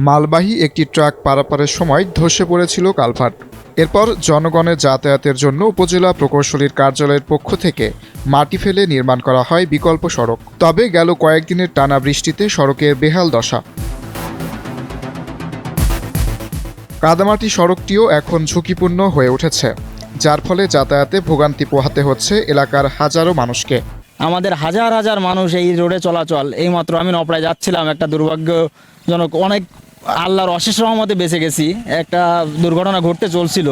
মালবাহী একটি ট্রাক পারাপারের সময় ধসে পড়েছিল কালভার্ট। এরপর জনগণের যাতায়াতের জন্য উপজেলা প্রকৌশলীর কার্যালয়ের পক্ষ থেকে মাটি ফেলে নির্মাণ করা হয় বিকল্প সড়ক। তবে গেল কয়েকদিনের টানা বৃষ্টিতে সড়কের বেহাল দশা। কাদামাটি সড়কটিও এখন ঝুঁকিপূর্ণ হয়ে উঠেছে, যার ফলে যাতায়াতে ভোগান্তি পোহাতে হচ্ছে এলাকার হাজারো মানুষকে। আমাদের হাজার হাজার মানুষ এই রোডে চলাচল। এইমাত্র আমি নপড়ায় যাচ্ছিলাম, একটা দুর্ভাগ্যজনক, অনেক আল্লাহর অশেষ রহমতে বেঁচে গেছি, একটা দুর্ঘটনা ঘটতে চলছিল।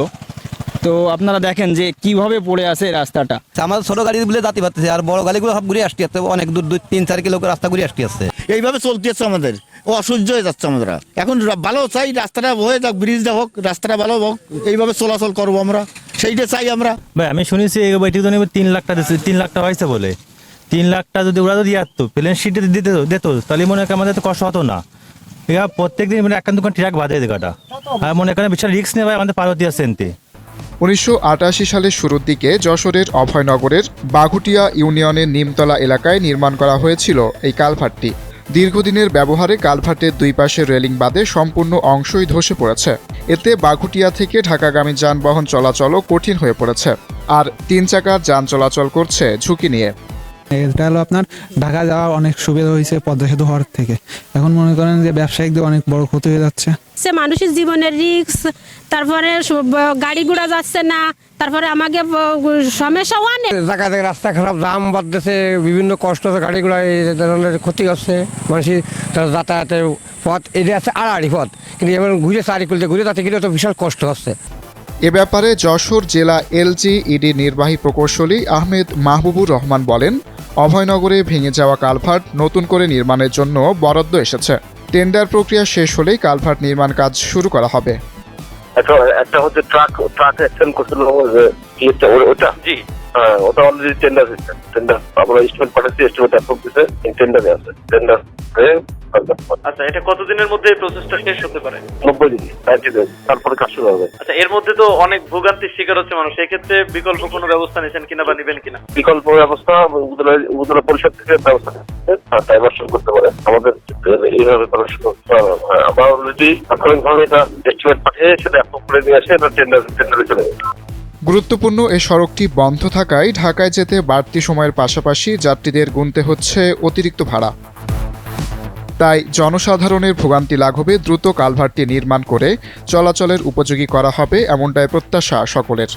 তো আপনারা দেখেন যে কিভাবে পড়ে আছে এই রাস্তাটা। আমাদের ছোট গাড়িগুলো যাতে পারতেছে, আর বড় গাড়িগুলো সব ঘুরে আসতে যাচ্ছে, অনেক দূর 2-3-4 কিলো রাস্তা ঘুরে আসতে যাচ্ছে। এইভাবে চলতে যাচ্ছে, আমাদের অসহ্য হয়ে যাচ্ছে। আমরা এখন ভালো চাই, রাস্তাটা হয়ে যাক, ব্রিজটা হোক, রাস্তাটা ভালো হোক, এইভাবে চলাচল করবো আমরা, সেইটা চাই আমরা। ভাই আমি শুনেছি এই বইটি তো 3 লাখ টাকা দিচ্ছে, 3 লাখ টাকা হয়েছে বলে। 3 লাখ টাকা যদি ওরা যদি আসতো প্লেন সিটে দিত তাহলে মনে হয় আমাদের তো কষ্ট হতো না। এবার প্রত্যেকদিন মানে একটা দোকান ট্রাক বাঁধে দেখাটা, আর মনে করেন বিশাল রিস্ক নেই ভাই আমাদের পার্বতী আসেনতে। 1988 সালের শুরুর দিকে যশোরের অভয়নগরের বাঘুটিয়া ইউনিয়নের নিমতলা এলাকায় নির্মাণ করা হয়েছিল এই কালভার্টটি। দীর্ঘদিনের ব্যবহারে কালভার্টের দুই পাশের রেলিং বাদে সম্পূর্ণ অংশই ধসে পড়েছে। এতে বাঘুটিয়া থেকে ঢাকাগামী যানবাহন চলাচলও কঠিন হয়ে পড়েছে, আর 3 চাকার যান চলাচল করছে ঝুঁকি নিয়ে। এটা হলো আপনার ঢাকা যাওয়া অনেক সুবিধা হয়েছে পদ্মা সেতু হওয়ার থেকে। এখন মনে করেন যে ব্যবসায়িকদের অনেক বড় ক্ষতি হয়ে যাচ্ছে। মানুষের জীবনের রিস্ক, তারপরে গাড়ি ঘোড়া যাচ্ছে না, তারপরে আমাকে সমস্যা অনেক। জায়গা জায়গায় রাস্তা খারাপ, জাম বাঁধতেছে, বিভিন্ন কষ্ট হচ্ছে, গাড়ি ঘোড়া এই ধরনের ক্ষতি হচ্ছে। মানুষের যাতায়াতের পথ এটা আছে আড়াআড়ি পথ, কিন্তু এবার ঘুরে 4 কিলোতে ঘুরে যাতে গেলে তো বিশাল কষ্ট হচ্ছে। এ ব্যাপারে যশোর জেলা এলজিইডি নির্বাহী প্রকৌশলী আহমেদ মাহবুবুর রহমান বলেন, অভয়নগরে ভেঙে যাওয়া কালভার্ট নতুন করে নির্মাণের জন্য বরাদ্দ এসেছে। টেন্ডার প্রক্রিয়া শেষ হলেই কালভার্ট নির্মাণ কাজ শুরু করা হবে। একটা হচ্ছে ট্রাক অ্যাক্সিডেন্ট করছিল, ওটা জি ওটা অলরেডি টেন্ডার আমরা এস্টিমেট পাঠাচ্ছি, এস্টিমেট অ্যাপ্রুভ দিতে টেন্ডারে আছে। টেন্ডার আচ্ছা, এটা কতদিনের মধ্যে এই প্রসেসটা শেষ হতে পারে? 90 দিন, 90 দিন, তারপরে কাজ শুরু হবে। আচ্ছা, এর মধ্যে তো অনেক ভোগান্তির শিকার হচ্ছে মানুষ, এক্ষেত্রে বিকল্প কোনো ব্যবস্থা নিয়েছেন কিনা বা নিবেন কিনা? বিকল্প ব্যবস্থা উপজেলা পরিষদ থেকে ব্যবস্থা ডাইভার্সন করতে পারে আমাদের এইভাবে আমরা অলরেডি তাৎক্ষণিকভাবে এটা এস্টিমেট পাঠিয়ে সেটা অ্যাপ্রুভ করে নিয়ে আসে, এটা টেন্ডারে চলে যাবে। গুরুত্বপূর্ণ এ সড়কটি বন্ধ থাকায় ঢাকায় যেতে বাড়তি সময়ের পাশাপাশি যাত্রীদের গুনতে হচ্ছে অতিরিক্ত ভাড়া। তাই জনসাধারণের ভোগান্তি লাঘবে দ্রুত কালভার্টটি নির্মাণ করে চলাচলের উপযোগী করা হবে, এমনটাই প্রত্যাশা সকলের।